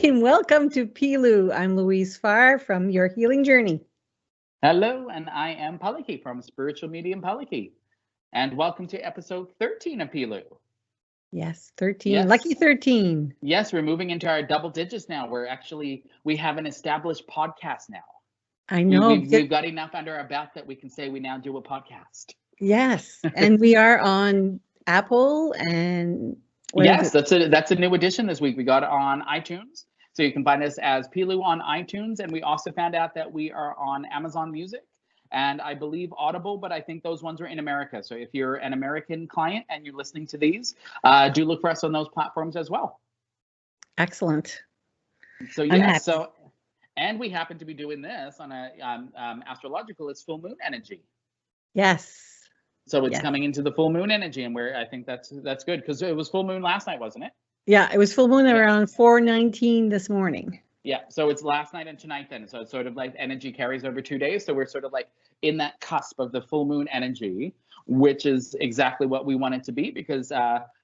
and welcome to Pilu. I'm Louise Farr from Your Healing Journey. Hello, and I am Paleki from Spiritual Medium Paleki. And welcome to episode 13 of Pilu. Yes, 13. Yes. Lucky 13. Yes, we're moving into our double digits now. We have an established podcast now. I know. We've got enough under our belt that we can say we now do a podcast. Yes, and we are on Apple and... Yes, that's a new addition this week. We got it on iTunes. So you can find us as Pilu on iTunes. And we also found out that we are on Amazon Music and I believe Audible, but I think those ones are in America. So if you're an American client and you're listening to these, do look for us on those platforms as well. Excellent. So yes, and we happen to be doing this on a astrological, it's full moon energy. Yes. So it's coming into the full moon energy, and I think that's good because it was full moon last night, wasn't it? Yeah, it was full moon around 4:19 this morning. Yeah, so it's last night and tonight then. So it's sort of like energy carries over 2 days. So we're sort of like in that cusp of the full moon energy, which is exactly what we want it to be because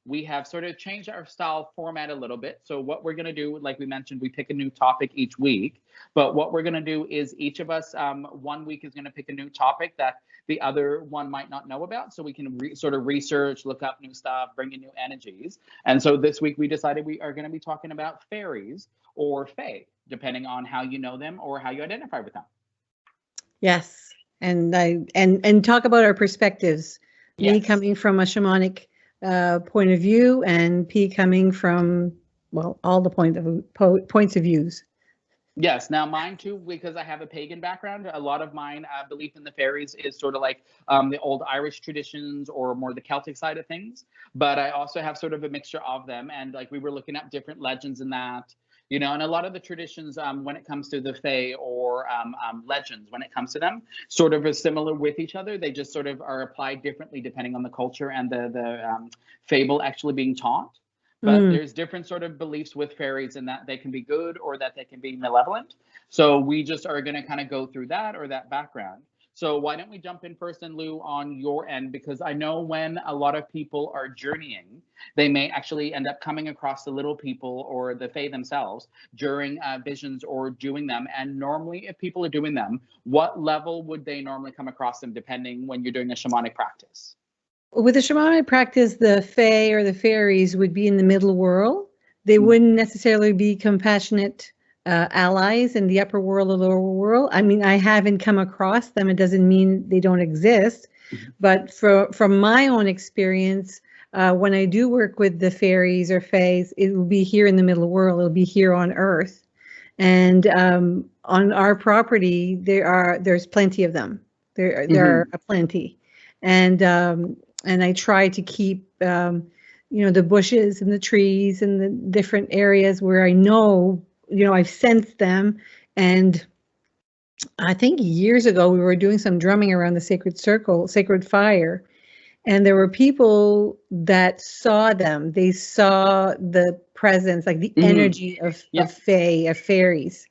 we have sort of changed our style format a little bit. So what we're going to do, like we mentioned, we pick a new topic each week. But what we're going to do is each of us, 1 week is going to pick a new topic that the other one might not know about. So we can sort of research, look up new stuff, bring in new energies. And so this week we decided we are going to be talking about fairies or fae, depending on how you know them or how you identify with them. Yes. And talk about our perspectives. Yes. Me coming from a shamanic point of view and P coming from, well, all the points of views. Yes. Now mine too, because I have a pagan background, a lot of mine belief in the fairies is sort of like the old Irish traditions or more the Celtic side of things. But I also have sort of a mixture of them. And like we were looking at different legends in that, you know, and a lot of the traditions when it comes to the fae or legends, when it comes to them, sort of are similar with each other. They just sort of are applied differently depending on the culture and the fable actually being taught. But there's different sort of beliefs with fairies in that they can be good or that they can be malevolent. So we just are going to kind of go through that or that background. So why don't we jump in first, and Lou, on your end, because I know when a lot of people are journeying, they may actually end up coming across the little people or the fae themselves during visions or doing them. And normally if people are doing them, what level would they normally come across them depending when you're doing a shamanic practice? With a shamanic practice, the fae or the fairies would be in the middle world. They wouldn't necessarily be compassionate allies in the upper world or lower world. I mean, I haven't come across them. It doesn't mean they don't exist. But from my own experience, when I do work with the fairies or fays, it will be here in the middle world. It'll be here on Earth. And on our property, there's plenty of them. There are plenty. And I try to keep, the bushes and the trees and the different areas where I know, I've sensed them. And I think years ago, we were doing some drumming around the sacred circle, sacred fire. And there were people that saw them. They saw the presence, like the energy of fae, of fairies.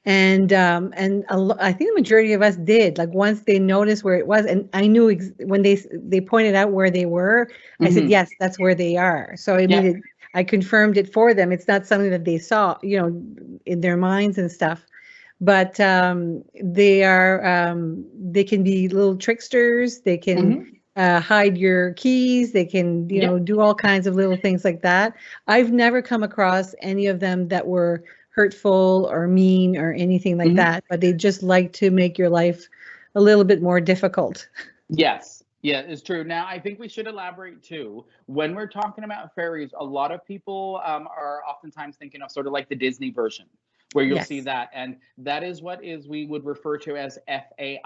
And I think the majority of us did. Like once they noticed where it was, and I knew when they pointed out where they were, I said, yes, that's where they are. So I confirmed it for them. It's not something that they saw, in their minds and stuff. But they can be little tricksters. They can hide your keys. They can, do all kinds of little things like that. I've never come across any of them that were hurtful or mean or anything like that, but they just like to make your life a little bit more difficult. Yes. Yeah, it's true. Now, I think we should elaborate too. When we're talking about fairies, a lot of people are oftentimes thinking of sort of like the Disney version, where you'll see that. And that is what we would refer to as Fairy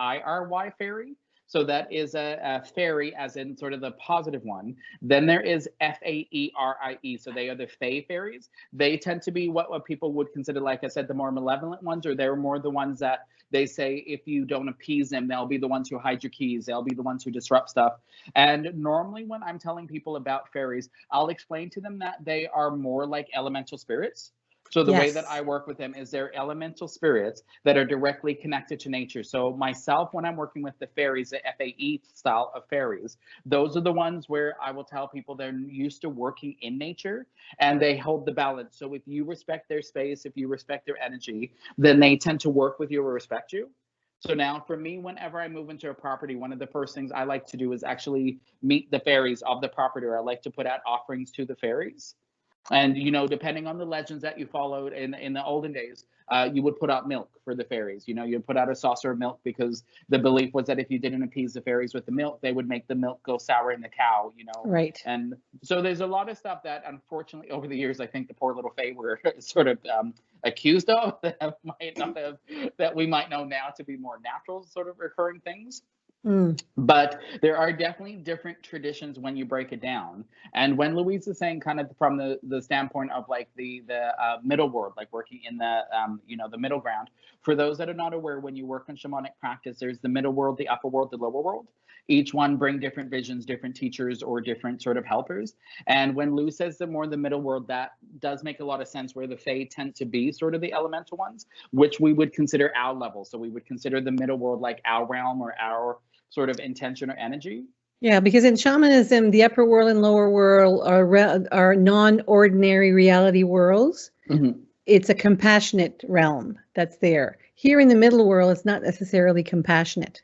fairy. So that is a fairy, as in sort of the positive one. Then there is Faerie. So they are the fae fairies. They tend to be what people would consider, like I said, the more malevolent ones, or they're more the ones that they say if you don't appease them, they'll be the ones who hide your keys. They'll be the ones who disrupt stuff. And normally when I'm telling people about fairies, I'll explain to them that they are more like elemental spirits. So the way that I Yes. work with them is they're elemental spirits that are directly connected to nature. So myself, when I'm working with the fairies, the FAE style of fairies, those are the ones where I will tell people they're used to working in nature and they hold the balance. So if you respect their space, if you respect their energy, then they tend to work with you or respect you. So now for me, whenever I move into a property, one of the first things I like to do is actually meet the fairies of the property, or I like to put out offerings to the fairies. And depending on the legends that you followed in the olden days, you would put out milk for the fairies. You'd put out a saucer of milk because the belief was that if you didn't appease the fairies with the milk, they would make the milk go sour in the cow. Right. And so there's a lot of stuff that, unfortunately, over the years, I think the poor little fae were sort of accused of that might not have, that we might know now to be more natural sort of recurring things. Mm. But there are definitely different traditions when you break it down. And when Louise is saying, kind of from the standpoint of like the middle world, like working in the middle ground, for those that are not aware, when you work in shamanic practice, there's the middle world, the upper world, the lower world. Each one bring different visions, different teachers, or different sort of helpers. And when Lou says the more the middle world, that does make a lot of sense, where the fae tend to be sort of the elemental ones, which we would consider our level. So we would consider the middle world like our realm or our sort of intention or energy. Yeah, because in shamanism, the upper world and lower world are non-ordinary reality worlds. Mm-hmm. It's a compassionate realm that's there. Here in the middle world, it's not necessarily compassionate.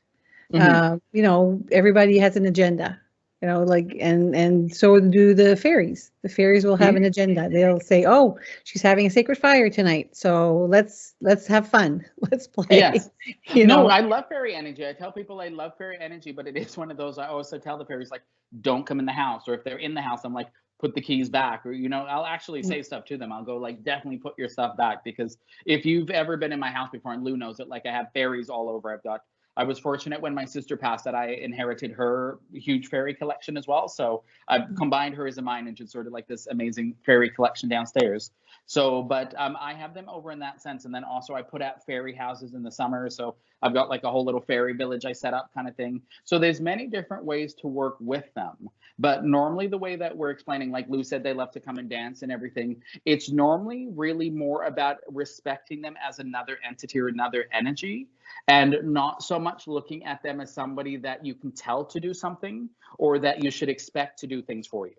Everybody has an agenda, and so do the fairies. The fairies will have an agenda. They'll say, "Oh, she's having a sacred fire tonight, so let's have fun. Let's play." Yes. No, I love fairy energy. I tell people I love fairy energy, but it is one of those, I also tell the fairies, like, don't come in the house. Or if they're in the house, I'm like, put the keys back. Or, I'll actually say stuff to them. I'll go like, definitely put your stuff back. Because if you've ever been in my house before, and Lou knows it, like I have fairies all over. I was fortunate when my sister passed that I inherited her huge fairy collection as well. So I've combined hers and mine into sort of like this amazing fairy collection downstairs. So, but I have them over in that sense. And then also I put out fairy houses in the summer. So I've got like a whole little fairy village I set up, kind of thing. So there's many different ways to work with them. But normally the way that we're explaining, like Lou said, they love to come and dance and everything. It's normally really more about respecting them as another entity or another energy, and not so much looking at them as somebody that you can tell to do something or that you should expect to do things for you.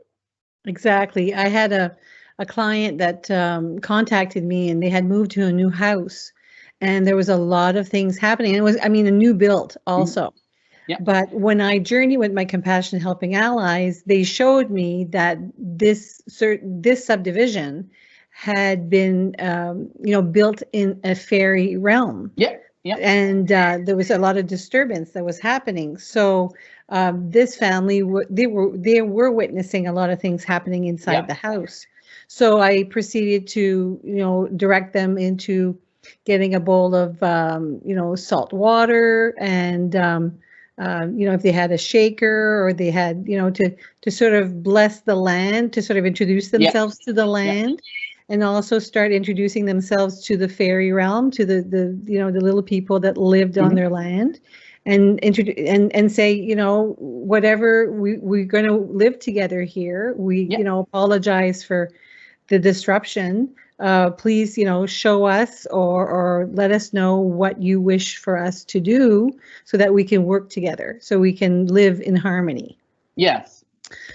Exactly. I had a client that contacted me, and they had moved to a new house, and there was a lot of things happening. And it was, a new build also. Yeah. But when I journeyed with my Compassion Helping Allies, they showed me that this subdivision had been, built in a fairy realm. Yeah. Yeah. And there was a lot of disturbance that was happening. So this family, they were witnessing a lot of things happening inside the house. So I proceeded to, direct them into getting a bowl of, salt water, and if they had a shaker, or they had, to sort of bless the land, to sort of introduce themselves to the land. And also start introducing themselves to the fairy realm, to the the little people that lived on their land, and say, whatever, we're going to live together here. We apologize for the disruption. Please, show us or let us know what you wish for us to do, so that we can work together, so we can live in harmony. Yes.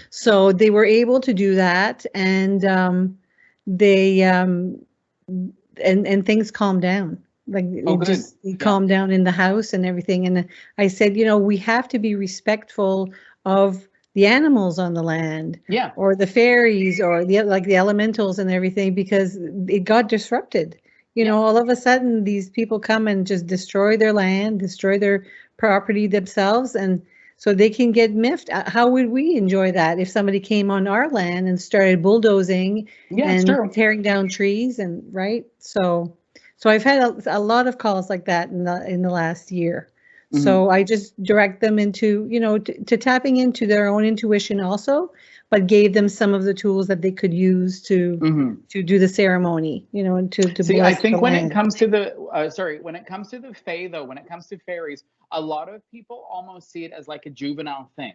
So they were able to do that, and they and things calmed down. Like it calmed down in the house and everything. And I said, we have to be respectful of the animals on the land, or the fairies, or the elementals and everything, because it got disrupted. All of a sudden these people come and just destroy their land, destroy their property themselves, and so they can get miffed. How would we enjoy that if somebody came on our land and started bulldozing and tearing down trees, and right? So I've had a lot of calls like that in the last year. Mm-hmm. So I just direct them into, to tapping into their own intuition also, but gave them some of the tools that they could use to do the ceremony, and to see. Bless I think the when land. it comes to the when it comes to the fae, though, when it comes to fairies, a lot of people almost see it as like a juvenile thing.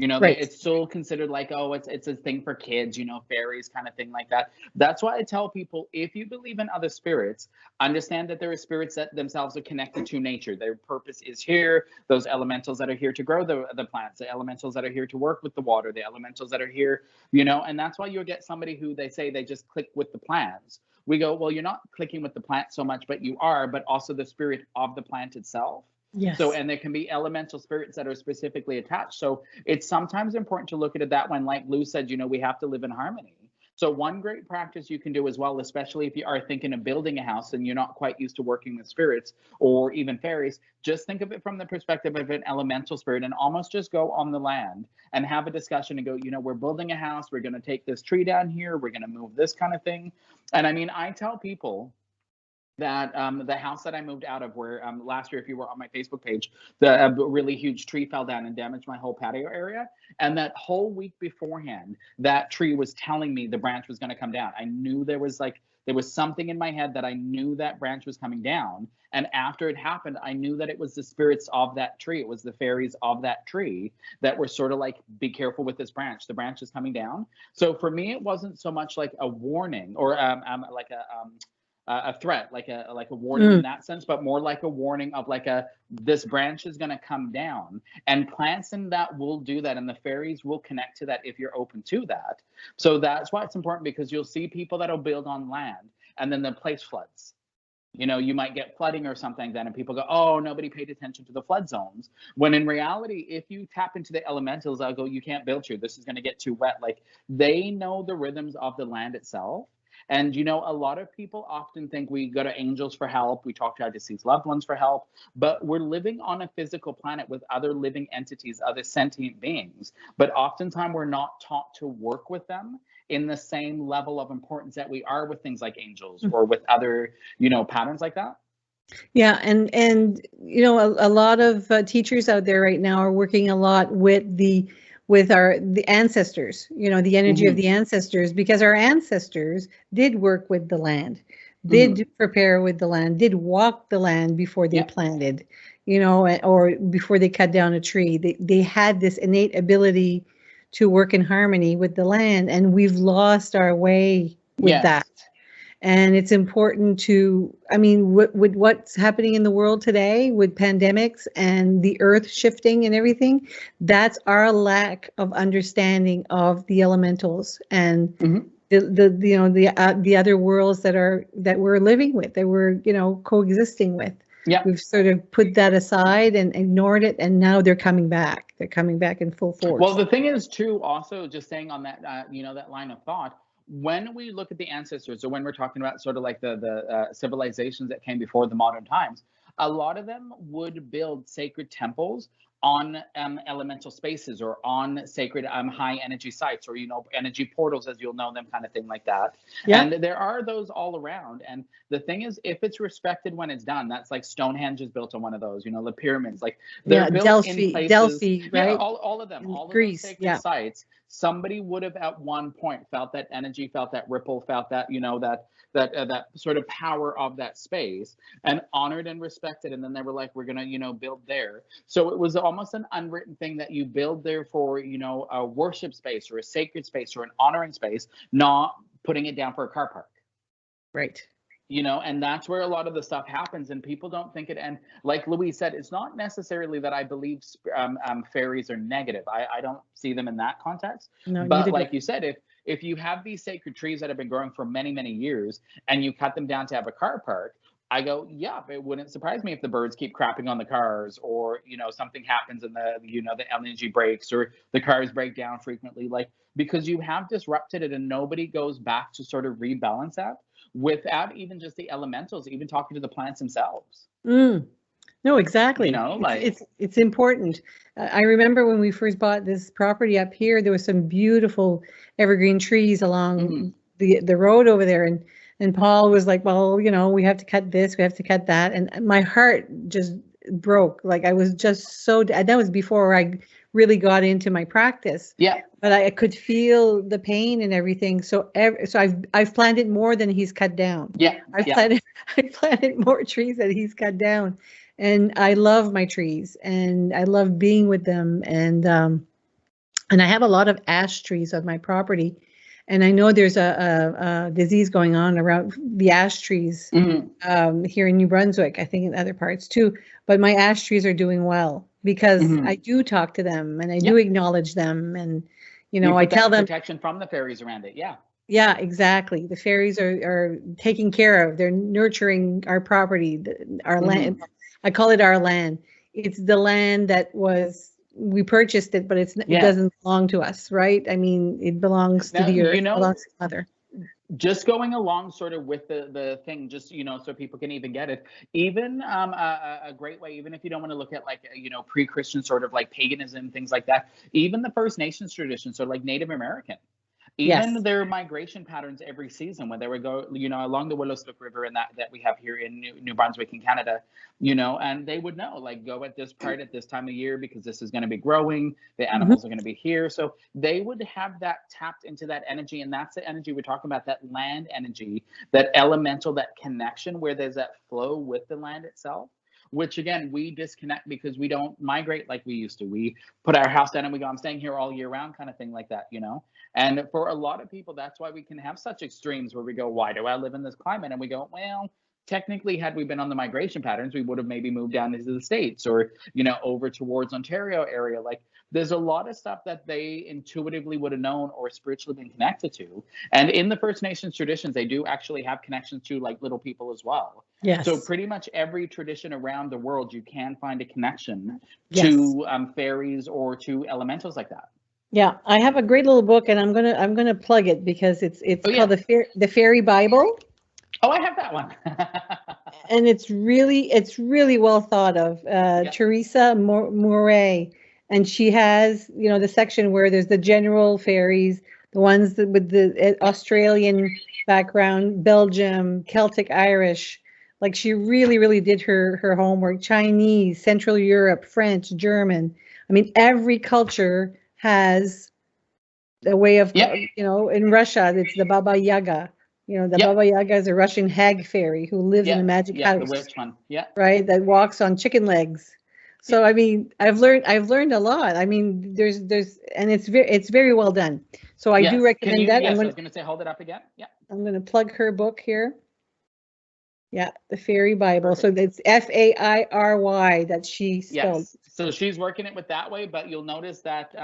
Right. It's still considered like, oh, it's a thing for kids, fairies kind of thing like that. That's why I tell people, if you believe in other spirits, understand that there are spirits that themselves are connected to nature. Their purpose is here. Those elementals that are here to grow the plants, the elementals that are here to work with the water, the elementals that are here, and that's why you'll get somebody who they say they just click with the plants. We go, well, you're not clicking with the plant so much, but you are, but also the spirit of the plant itself. So, Yes. and there can be elemental spirits that are specifically attached. So it's sometimes important to look at it that way. Like Lou said, we have to live in harmony. So one great practice you can do as well, especially if you are thinking of building a house and you're not quite used to working with spirits or even fairies, just think of it from the perspective of an elemental spirit and almost just go on the land and have a discussion and go, we're building a house. We're going to take this tree down here. We're going to move this kind of thing. And I mean, I tell people that the house that I moved out of, where last year, if you were on my Facebook page, the really huge tree fell down and damaged my whole patio area. And that whole week beforehand, that tree was telling me the branch was going to come down. I knew there was something in my head that I knew that branch was coming down. And after it happened, I knew that it was the spirits of that tree. It was the fairies of that tree that were sort of like, be careful with this branch. The branch is coming down. So for me, it wasn't so much like a warning or like a threat, like a warning in that sense, but more like a warning of like this branch is going to come down, and plants in that will do that, and the fairies will connect to that if you're open to that. So that's why it's important, because you'll see people that'll build on land and then the place floods. You might get flooding or something then, and people go, oh, nobody paid attention to the flood zones. When in reality, if you tap into the elementals, I'll go, you can't build here. This is going to get too wet. Like, they know the rhythms of the land itself. And, a lot of people often think we go to angels for help. We talk to our deceased loved ones for help, but we're living on a physical planet with other living entities, other sentient beings. But oftentimes we're not taught to work with them in the same level of importance that we are with things like angels or with other, patterns like that. Yeah, and a lot of teachers out there right now are working a lot with the ancestors, the energy of the ancestors, because our ancestors did work with the land, did prepare with the land, did walk the land before they planted, or before they cut down a tree. They had this innate ability to work in harmony with the land, and we've lost our way with that. And it's important to, with what's happening in the world today with pandemics and the earth shifting and everything, that's our lack of understanding of the elementals and the other worlds that we're living with, that we're, coexisting with. Yeah. We've sort of put that aside and ignored it, and now they're coming back. They're coming back in full force. Well, the thing is too, also just saying on that, that line of thought, when we look at the ancestors, or when we're talking about sort of like the civilizations that came before the modern times, a lot of them would build sacred temples on elemental spaces, or on sacred high energy sites, or energy portals, as you'll know them, kind of thing like that. Yeah. And there are those all around. And the thing is, if it's respected when it's done, that's like Stonehenge is built on one of those. The pyramids, like they're built in places. Delphi, right? Yeah, all of them, all of those sacred sites. Somebody would have at one point felt that energy, felt that ripple, felt that that sort of power of that space, and honored and respected. And then they were like, we're gonna build there. So it was almost an unwritten thing that you build there for a worship space, or a sacred space, or an honoring space, not putting it down for a car park. Right. And that's where a lot of the stuff happens, and people don't think it. And like Louise said, it's not necessarily that I believe fairies are negative. I don't see them in that context. No, but like you said, if you have these sacred trees that have been growing for many, many years, and you cut them down to have a car park, I go, yeah, it wouldn't surprise me if the birds keep crapping on the cars, or something happens and the energy breaks, or the cars break down frequently, like, because you have disrupted it, and nobody goes back to sort of rebalance that without even just the elementals, even talking to the plants themselves. No, exactly. It's important. I remember when we first bought this property up here, there was some beautiful evergreen trees along the road over there, and Paul was like, well, we have to cut this, we have to cut that, and my heart just broke. Like, I was just so, that was before I really got into my practice. Yeah. But I could feel the pain and everything. So I've planted more than he's cut down. Yeah. I planted more trees than he's cut down. And I love my trees, and I love being with them. And And I have a lot of ash trees on my property, and I know there's a disease going on around the ash trees Mhm. here in New Brunswick, I think in other parts too. But my ash trees are doing well because I Mhm. do talk to them and I do Yeah. acknowledge them, and You I put tell that them, protection from the fairies around it. Yeah. yeah, exactly. The fairies are taking care of, they're nurturing our property, our land. Mhm. I call it our land. It's the land that we purchased it, but it Yeah. doesn't belong to us, right? I mean, it belongs to Now, the earth, it belongs to Mother. just going along sort of with the thing, just so people can even get it. Even a great way, even if you don't want to look at like pre-Christian sort of like paganism, things like that. Even the First Nations tradition, so like Native American. Even Yes. their migration patterns every season when they would go, along the Willowslick River and that we have here in New Brunswick in Canada, and they would know, like, go at this part at this time of year because this is going to be growing, the Mhm. animals are going to be here. So they would have that tapped into that energy. And that's the energy we're talking about, that land energy, that elemental, that connection where there's that flow with the land itself. Which again, we disconnect because we don't migrate like we used to. We put our house down and we go, I'm staying here all year round, kind of thing like that. And for a lot of people, that's why we can have such extremes where we go, why do I live in this climate? And we go, well, technically, had we been on the migration patterns, we would have maybe moved down into the States or, over towards Ontario area. Like there's a lot of stuff that they intuitively would have known or spiritually been connected to. And in the First Nations traditions, they do actually have connections to like little people as well. So Yes. pretty much every tradition around the world, you can find a connection Yes. to fairies or to elementals like that. Yeah, I have a great little book, and I'm gonna plug it because it's Oh called yeah. the Fairy Bible, Oh, I have that one. and it's really well thought of. Yeah. Teresa Moray, and she has the section where there's the general fairies, the ones with the Australian background, Belgium, Celtic, Irish. Like she really did her homework. Chinese, Central Europe, French, German. I mean, every culture has a way of, Yep. in Russia, it's the Baba Yaga. The Yep. Baba Yaga is a Russian hag fairy who lives in a Yep. magic Yep. The house, witch one. Yep. right? That walks on chicken legs. So Yep. I mean, I've learned a lot. I mean, and it's very well done. So I do Yes. Can recommend you? that. Yes. I was going to say, hold it up again. Yep. I'm going to plug her book here. Yeah, the Fairy Bible. So Perfect. that's Fairy that she spelled. Yes. So she's working it with that way, but you'll notice that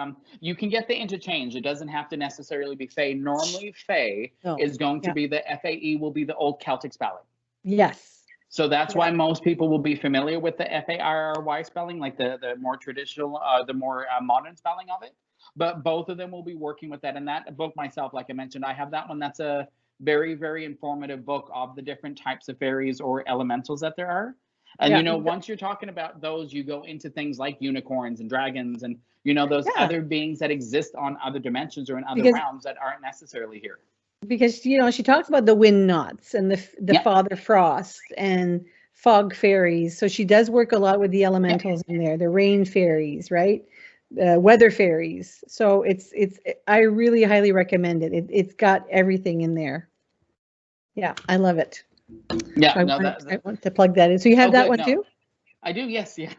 you can get the interchange. It doesn't have to necessarily be Fae. Normally, Fae No. is going to Yeah. be the FAE will be the old Celtic spelling. Yes. So that's Yeah. why most people will be familiar with the Fairy spelling, like the more traditional, the more modern spelling of it. But both of them will be working with that. And that book myself, like I mentioned, I have that one. That's a very, very informative book of the different types of fairies or elementals that there are. And Yeah. once you're talking about those, you go into things like unicorns and dragons and those Yeah. other beings that exist on other dimensions or in other Because realms that aren't necessarily here. she talks about the wind knots and the Yeah, father frost and fog fairies. So she does work a lot with the yeah. elementals in there, the rain fairies, right? Weather fairies. So it's I really highly recommend it. It's got everything in there. Yeah, I love it. So Yeah, I no, want that, I that want to plug that in. So you have oh that good. one No, too? I do, yes, yeah.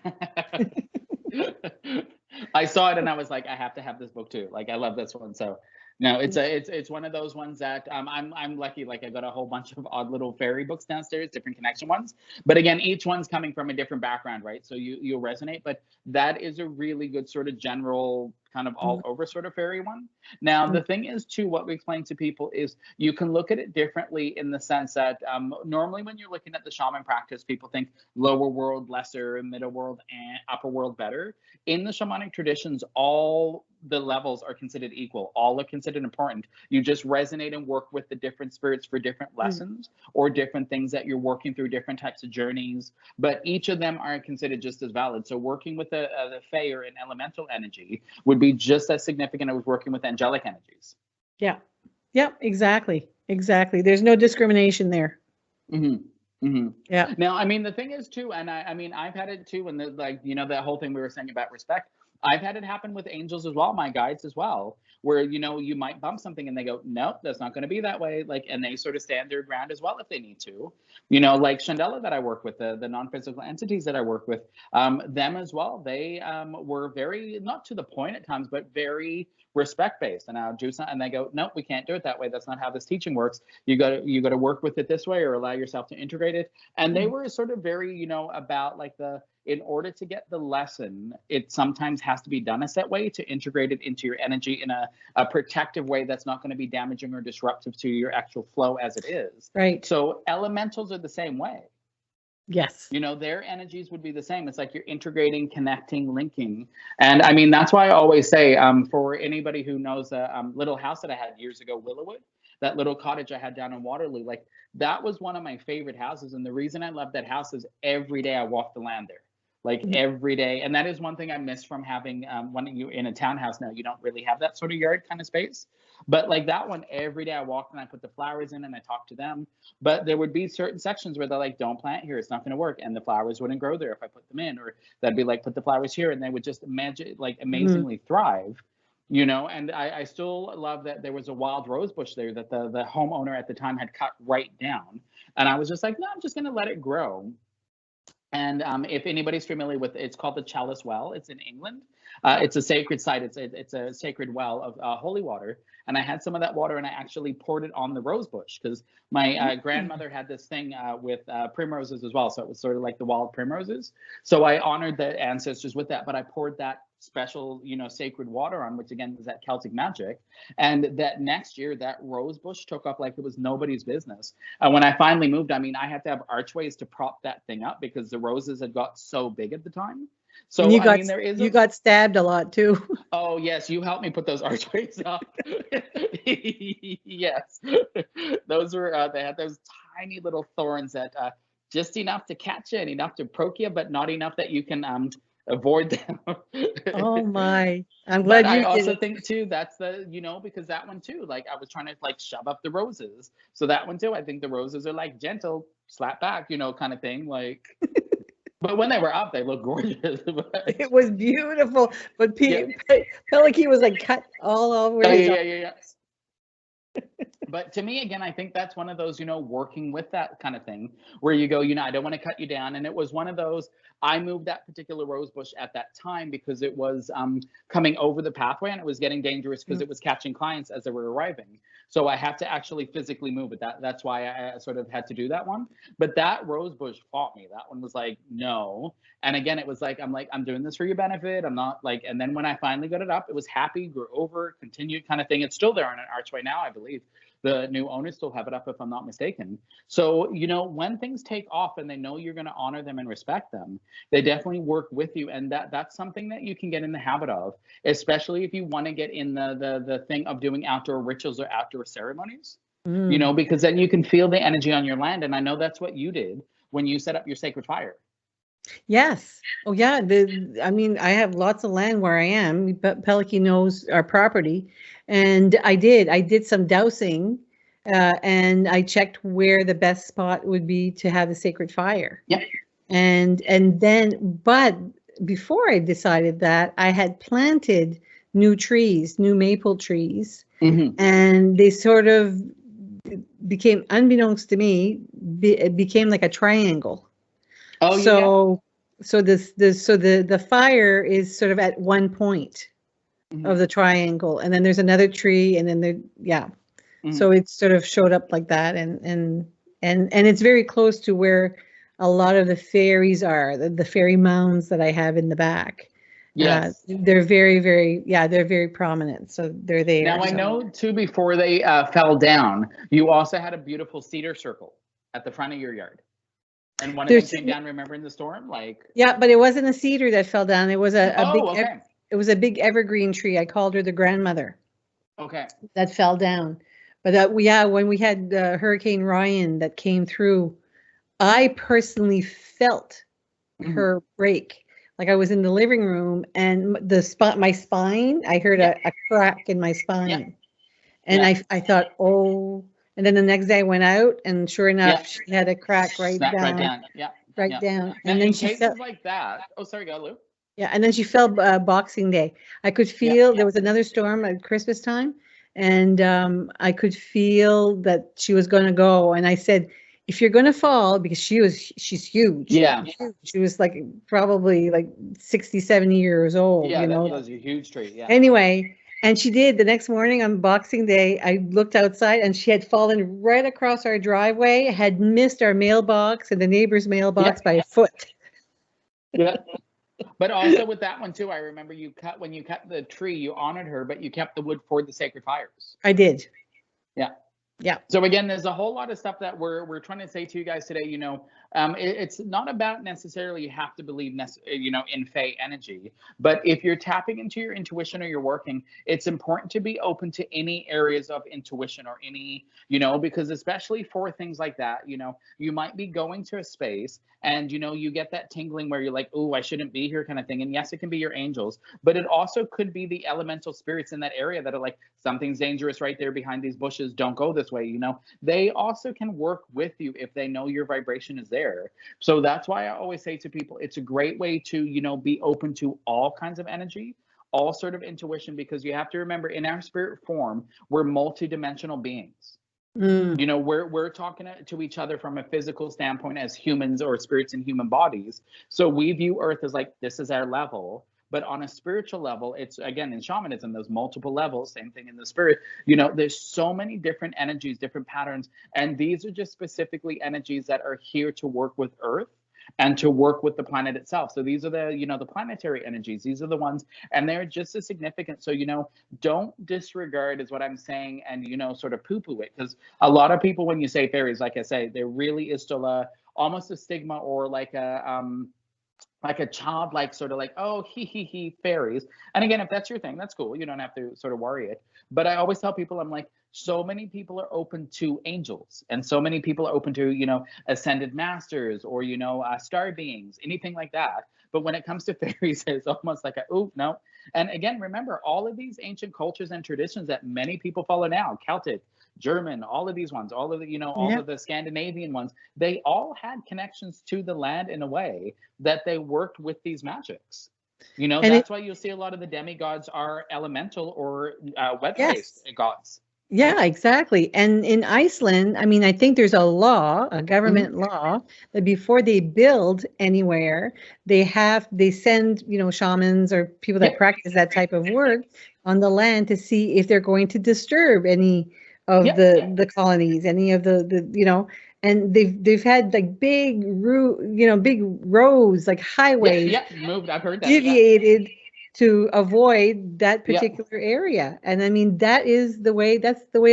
I saw it and I was like, I have to have this book too. Like, I love this one. So, no, it's one of those ones that I'm lucky. Like, I got a whole bunch of odd little fairy books downstairs, different connection ones. But again, each one's coming from a different background, right? So you'll resonate. But that is a really good sort of general, kind of all over sort of fairy one. Now, the thing is, too, what we explain to people is you can look at it differently in the sense that normally when you're looking at the shaman practice, people think lower world, lesser, middle world, and upper world better. In the shamanic traditions, all the levels are considered equal. All are considered important. You just resonate and work with the different spirits for different lessons or different things that you're working through, different types of journeys. But each of them are considered just as valid. So working with the Fae or an elemental energy would be just as significant as working with angelic energies. Yeah. Yeah, exactly. Exactly. There's no discrimination there. Mm-hmm. Mm-hmm. Yeah. Now, I mean, the thing is too, and I mean, I've had it too, and like that whole thing we were saying about respect. I've had it happen with angels as well, my guides as well, where you might bump something and they go, nope, that's not going to be that way. Like, and they sort of stand their ground as well if they need to. Like Chandela that I work with, the non-physical entities that I work with, them as well. They were very, not to the point at times, but very respect based. And I'll do something, and they go, nope, we can't do it that way. That's not how this teaching works. You got to work with it this way, or allow yourself to integrate it. And they were sort of very, about like in order to get the lesson, it sometimes has to be done a set way to integrate it into your energy in a protective way that's not going to be damaging or disruptive to your actual flow as it is. Right. So elementals are the same way. Yes. Their energies would be the same. It's like you're integrating, connecting, linking. And I mean, that's why I always say, for anybody who knows a little house that I had years ago, Willowwood, that little cottage I had down in Waterloo, like that was one of my favorite houses. And the reason I love that house is every day I walk the land there. Like every day. And that is one thing I miss from having when you in a townhouse now, you don't really have that sort of yard kind of space. But like that one, every day I walked and I put the flowers in and I talked to them. But there would be certain sections where they're like, don't plant here, it's not going to work. And the flowers wouldn't grow there if I put them in. Or that'd be like, put the flowers here, and they would just amazingly thrive. And I still love that there was a wild rose bush there that the homeowner at the time had cut right down. And I was just like, no, I'm just going to let it grow. And if anybody's familiar with it, it's called the Chalice well. It's in England. It's a sacred site. It's a sacred well of holy water. And I had some of that water, and I actually poured it on the rose bush because my grandmother had this thing with primroses as well. So it was sort of like the wild primroses. So I honored the ancestors with that, but I poured that special, sacred water on, which again was that Celtic magic. And that next year, that rose bush took up like it was nobody's business. And when I finally moved, I mean, I had to have archways to prop that thing up because the roses had got so big at the time. So you got stabbed a lot too. Oh yes, you helped me put those archways up. Yes, those were they had those tiny little thorns that just enough to catch you and enough to poke you, but not enough that you can avoid them. Oh my! I'm glad but you I did also it. think too that's the because that one too, like I was trying to like shove up the roses, so that one too, I think the roses are like gentle slap back, kind of thing, like. But when they were up, they looked gorgeous. It was beautiful, but Paleki was like cut all over. Yeah. But to me, again, I think that's one of those, working with that kind of thing where you go, I don't want to cut you down. And it was one of those, I moved that particular rose bush at that time because it was coming over the pathway and it was getting dangerous because it was catching clients as they were arriving. So I had to actually physically move it. That's why I sort of had to do that one. But that rose bush fought me. That one was like, no. And again, it was like, I'm doing this for your benefit. I'm not like, and then when I finally got it up, it was happy, grew over, continued kind of thing. It's still there on an archway now, I believe. The new owners still have it up, if I'm not mistaken. So, when things take off and they know you're going to honor them and respect them, they definitely work with you. And that's something that you can get in the habit of, especially if you want to get in the thing of doing outdoor rituals or outdoor ceremonies, because then you can feel the energy on your land. And I know that's what you did when you set up your sacred fire. Yes. Oh yeah. I have lots of land where I am, but Paleki knows our property. And I did some dowsing, and I checked where the best spot would be to have the sacred fire. Yeah. And then, but before I decided that, I had planted new maple trees, and they sort of became, unbeknownst to me, it became like a triangle. Oh, so the fire is sort of at one point of the triangle, and then there's another tree, and then so it sort of showed up like that, and it's very close to where a lot of the fairies are, the fairy mounds that I have in the back. Yes, they're very, very, they're very prominent, so they're there. Now I know too, before they fell down, you also had a beautiful cedar circle at the front of your yard. And one of them came down, remember, in the storm? Yeah, but it wasn't a cedar that fell down. It was it was a big evergreen tree. I called her the grandmother. Okay. That fell down. But when we had Hurricane Ryan that came through, I personally felt her break. Like I was in the living room, and my spine, I heard a crack in my spine. And I thought, oh. And then the next day I went out, and sure enough, she had a crack right down. Right down. Right down. Now, and then in she cases felt like that. Oh, sorry, go, Lou. Yeah, and then she fell Boxing Day. I could Yeah. feel there was another storm at Christmas time, and I could feel that she was going to go. And I said, "If you're going to fall, because she's huge. Yeah. She was like probably like 67 years old, Yeah, you that know." was a huge tree. Yeah. Anyway, and she did. The next morning on Boxing Day, I looked outside, and she had fallen right across our driveway, had missed our mailbox and the neighbor's Yeah. mailbox by a foot. Yeah. But also with that one too, I remember when you cut the tree, you honored her, but you kept the wood for the sacred fires. I did. Yeah. Yeah. So again, there's a whole lot of stuff that we're trying to say to you guys today. It's not about necessarily you have to believe, in Fae energy, but if you're tapping into your intuition or you're working, it's important to be open to any areas of intuition or any, because especially for things like that, you might be going to a space and you get that tingling where you're like, oh, I shouldn't be here kind of thing. And yes, it can be your angels, but it also could be the elemental spirits in that area that are like, something's dangerous right there behind these bushes. Don't go this way. They also can work with you if they know your vibration is there. So that's why I always say to people, it's a great way to, be open to all kinds of energy, all sort of intuition, because you have to remember in our spirit form, we're multidimensional beings. Mm. We're talking to each other from a physical standpoint as humans or spirits in human bodies. So we view Earth as like, this is our level. But on a spiritual level, it's again in shamanism, there's multiple levels, same thing in the spirit. There's so many different energies, different patterns. And these are just specifically energies that are here to work with Earth and to work with the planet itself. So these are the planetary energies. These are the ones, and they're just as significant. So, don't disregard is what I'm saying and, sort of poo-poo it. Because a lot of people, when you say fairies, like I say, there really is still almost a stigma or like a childlike sort of like, oh, he fairies. And again, if that's your thing, that's cool. You don't have to sort of worry it. But I always tell people, I'm like, so many people are open to angels, and so many people are open to, ascended masters or, star beings, anything like that. But when it comes to fairies, it's almost like oh, no. And again, remember all of these ancient cultures and traditions that many people follow now, Celtic, German, all of these ones, all of the, all Yeah. of the Scandinavian ones, they all had connections to the land in a way that they worked with these magics. And That's why you'll see a lot of the demigods are elemental or weather-based yes. gods. Yeah, exactly. And in Iceland, I mean, I think there's a law, a Mhm. government law, that before they build anywhere, they send, shamans or people that Yep. practice that type of work on the land to see if they're going to disturb any of Yep. the colonies, any of and they've had like big roads, like Yep. highways Yep. Moved. I've heard that. Yeah. deviated to avoid that Yep. particular area. And I mean, that's the way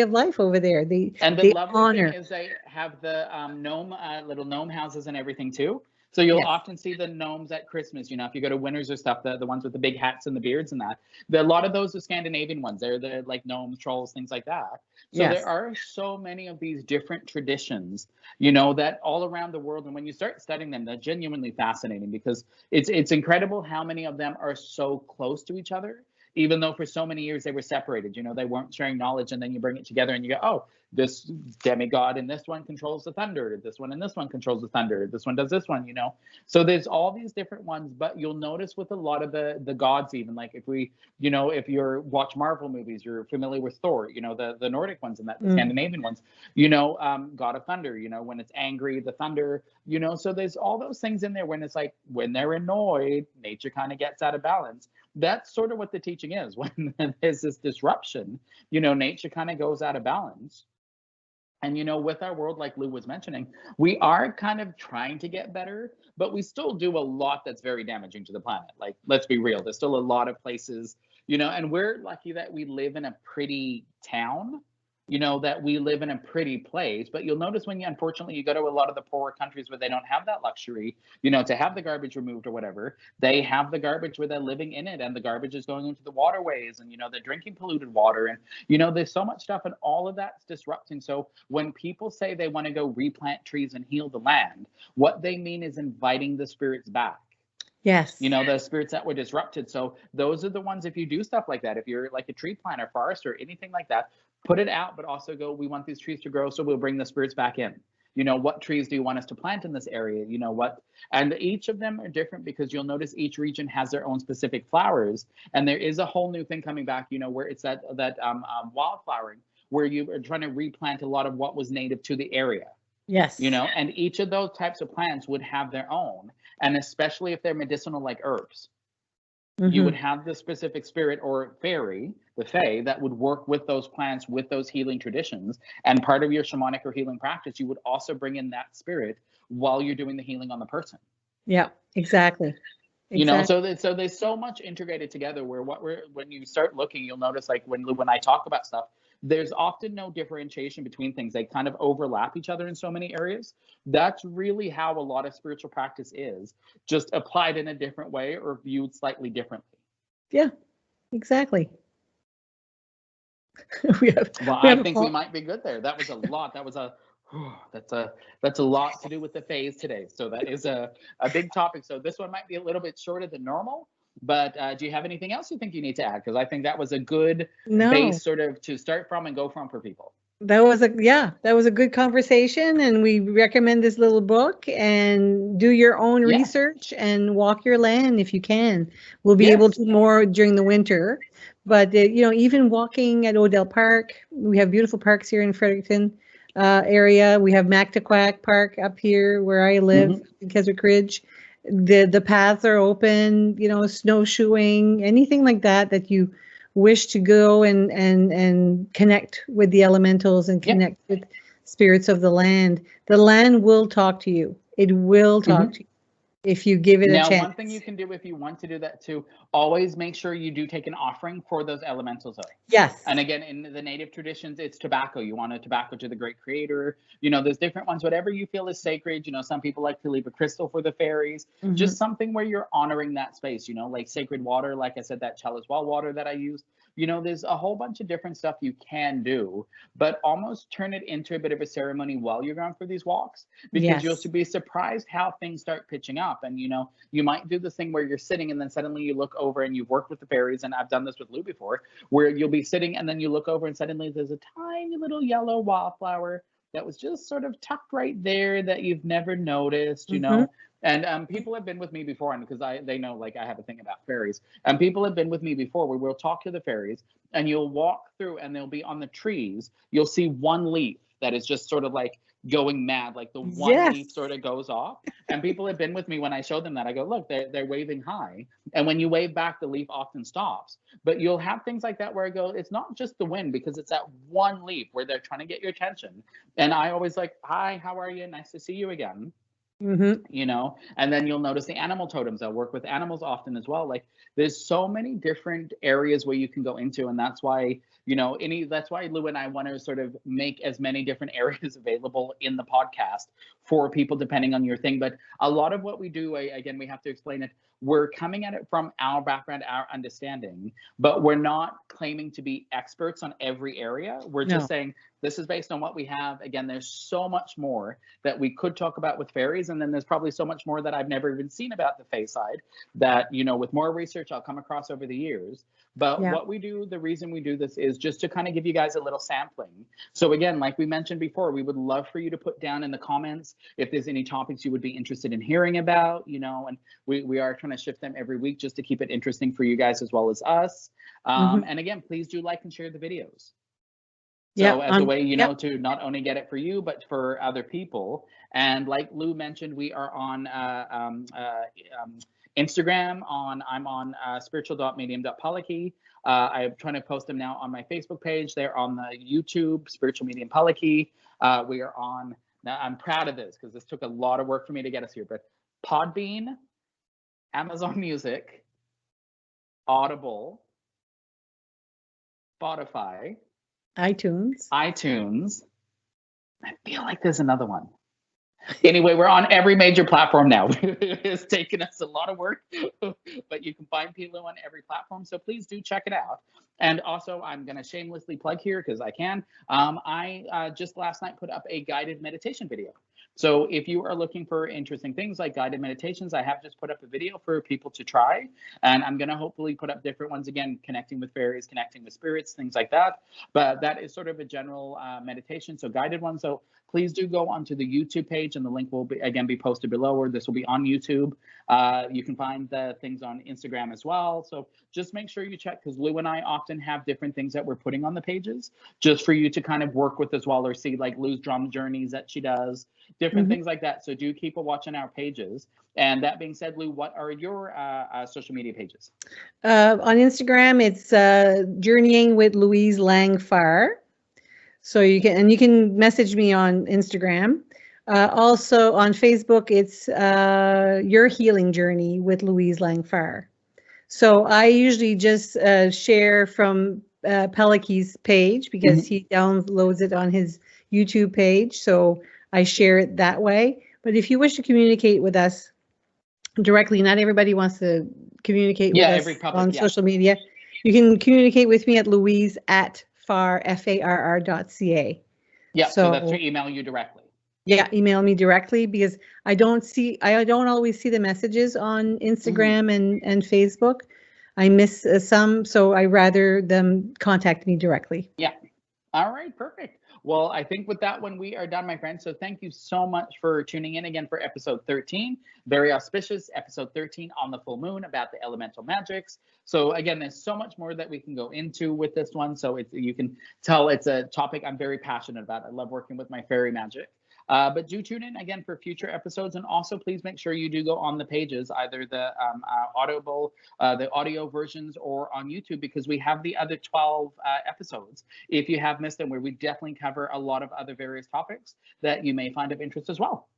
of life over there. They And the they lovely thing honor. is they have the gnome, little gnome houses and everything too. So you'll Yes. often see the gnomes at Christmas. If you go to Winners or stuff, the ones with the big hats and the beards and that. A lot of those are Scandinavian ones. They're like gnomes, trolls, things like that. So there Yes. are so many of these different traditions, that all around the world. And when you start studying them, they're genuinely fascinating because it's incredible how many of them are so close to each other, even though for so many years they were separated. They weren't sharing knowledge, and then you bring it together and you go, oh, this demigod and this one controls the thunder, this one and this one controls the thunder, this one does this one. So there's all these different ones. But you'll notice with a lot of the gods, even like if you're watch Marvel movies, you're familiar with Thor, the Nordic ones and that the Mm. Scandinavian ones, God of thunder, when it's angry, the thunder, so there's all those things in there. When it's like when they're annoyed, nature kind of gets out of balance. That's sort of what the teaching is. When there's this disruption, nature kind of goes out of balance. And with our world, like Lou was mentioning, we are kind of trying to get better, but we still do a lot that's very damaging to the planet. Like, let's be real, there's still a lot of places, and we're lucky that we live in a pretty town, that we live in a pretty place. But you'll notice when unfortunately you go to a lot of the poorer countries where they don't have that luxury, to have the garbage removed or whatever, they have the garbage where they're living in it, and the garbage is going into the waterways, and they're drinking polluted water, and there's so much stuff, and all of that's disrupting. So when people say they want to go replant trees and heal the land, what they mean is inviting the spirits back. Yes. The spirits that were disrupted. So those are the ones, if you do stuff like that, if you're like a tree planter, forester, anything like that, put it out, but also go, we want these trees to grow, so we'll bring the spirits back in. You know, what trees do you want us to plant in this area? You know, what, and each of them are different because you'll notice each region has their own specific flowers. And there is a whole new thing coming back, you know, where it's that wildflowering, where you are trying to replant a lot of what was native to the area. Yes. You know, and each of those types of plants would have their own, and especially if they're medicinal like herbs. You would have the specific spirit or fairy, the fae, that would work with those plants, with those healing traditions. And part of your shamanic or healing practice, you would also bring in that spirit while you're doing the healing on the person. Yeah, exactly. You know, so there's so much integrated together where when you start looking, you'll notice like when I talk about stuff, there's often no differentiation between things. They kind of overlap each other in so many areas. That's really how a lot of spiritual practice is, just applied in a different way or viewed slightly differently. Yeah, exactly. I think we might be good there. That was a lot. That was that's a lot to do with the phase today. So that is a big topic. So this one might be a little bit shorter than normal. But do you have anything else you think you need to add? Because I think that was a good base sort of to start from and go from for people. That was a good conversation, and we recommend this little book, and do your own research and walk your land if you can. We'll be able to more during the winter, but you know, even walking at Odell Park, we have beautiful parks here in Fredericton area. We have Mactaquac Park up here where I live in Keswick Ridge. The paths are open, you know, snowshoeing, anything like that you wish to go and connect with the elementals and connect with spirits of the land. The land will talk to you. It will talk to you if you give it a chance. Now, one thing you can do if you want to do that too, always make sure you do take an offering for those elementals. Yes. And again, in the native traditions, it's tobacco. You want a tobacco to the great creator. You know, there's different ones, whatever you feel is sacred. You know, some people like to leave a crystal for the fairies, just something where you're honoring that space, you know, like sacred water. Like I said, that chalice well water that I use. You know, there's a whole bunch of different stuff you can do, but almost turn it into a bit of a ceremony while you're going for these walks, because you'll be surprised how things start pitching up. And, you know, you might do this thing where you're sitting and then suddenly you look over and you've worked with the fairies. And I've done this with Lou before, where you'll be sitting and then you look over and suddenly there's a tiny little yellow wildflower that was just sort of tucked right there that you've never noticed, you know. And people have been with me before, and because they know, like, I have a thing about fairies, and people have been with me before where we'll talk to the fairies and you'll walk through and they'll be on the trees. You'll see one leaf that is just sort of like going mad, like the one leaf sort of goes off. And people have been with me when I show them that. I go, look, they're waving high. And when you wave back, the leaf often stops. But you'll have things like that where I go, it's not just the wind, because it's that one leaf where they're trying to get your attention. And I always like, hi, how are you? Nice to see you again. You know, and then you'll notice the animal totems. I work with animals often as well. Like, there's so many different areas where you can go into, and that's why, you know, that's why Lou and I want to sort of make as many different areas available in the podcast for people depending on your thing. But a lot of what we do, again, we have to explain it. We're coming at it from our background, our understanding, but we're not claiming to be experts on every area. We're just saying this is based on what we have. Again, there's so much more that we could talk about with fairies, and then there's probably so much more that I've never even seen about the fae side that, you know, with more research I'll come across over the years. But what we do, the reason we do this is just to kind of give you guys a little sampling. So again, like we mentioned before, we would love for you to put down in the comments if there's any topics you would be interested in hearing about, you know, and we are trying to shift them every week just to keep it interesting for you guys as well as us. And again, please do like and share the videos. So as a way, you know, to not only get it for you, but for other people. And like Lou mentioned, we are on Instagram. I'm on spiritual.medium.paleki. I'm trying to post them now on my Facebook page. They're on the YouTube, Spiritual Medium Paleki. We are on, now I'm proud of this because this took a lot of work for me to get us here, but Podbean, Amazon Music, Audible, Spotify, iTunes. I feel like there's another one. Anyway, we're on every major platform now. It's taken us a lot of work, but you can find Pilo on every platform. So please do check it out. And also, I'm going to shamelessly plug here because I can. I just last night put up a guided meditation video. So if you are looking for interesting things like guided meditations, I have just put up a video for people to try. And I'm going to hopefully put up different ones, again, connecting with fairies, connecting with spirits, things like that. But that is sort of a general meditation, so guided one. So please do go onto the YouTube page, and the link will be posted below, or this will be on YouTube. You can find the things on Instagram as well. So just make sure you check, because Lou and I often have different things that we're putting on the pages just for you to kind of work with as well, or see, like Lou's drum journeys that she does, different things like that. So do keep a watch on our pages. And that being said, Lou, what are your social media pages? On Instagram, it's Journeying with Louise Lang Farr. So you can message me on Instagram. Also on Facebook, it's Your Healing Journey with Louise Lang Farr. So I usually just share from Paleki's page, because he downloads it on his YouTube page. So I share it that way. But if you wish to communicate with us directly, not everybody wants to communicate with us on social media. You can communicate with me at Louise@Farr, FARR.ca. Yeah, so that's to email you directly. Yeah, email me directly, because I don't always see the messages on Instagram and Facebook. I miss some, so I rather them contact me directly. Yeah. All right, perfect. Well, I think with that one, we are done, my friends. So thank you so much for tuning in again for episode 13. Very auspicious, episode 13 on the full moon, about the elemental magics. So again, there's so much more that we can go into with this one. So you can tell it's a topic I'm very passionate about. I love working with my fairy magic. But do tune in again for future episodes, and also please make sure you do go on the pages, either the Audible, the audio versions, or on YouTube, because we have the other 12 episodes, if you have missed them, where we definitely cover a lot of other various topics that you may find of interest as well.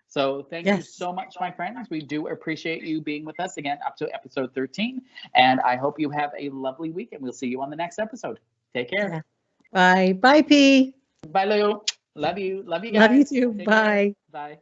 So thank you so much, my friends. We do appreciate you being with us again up to episode 13, and I hope you have a lovely week, and we'll see you on the next episode. Take care. Bye. Bye, P. Bye, Lou. Love you. Love you guys. Love you too. Take Bye. Care. Bye.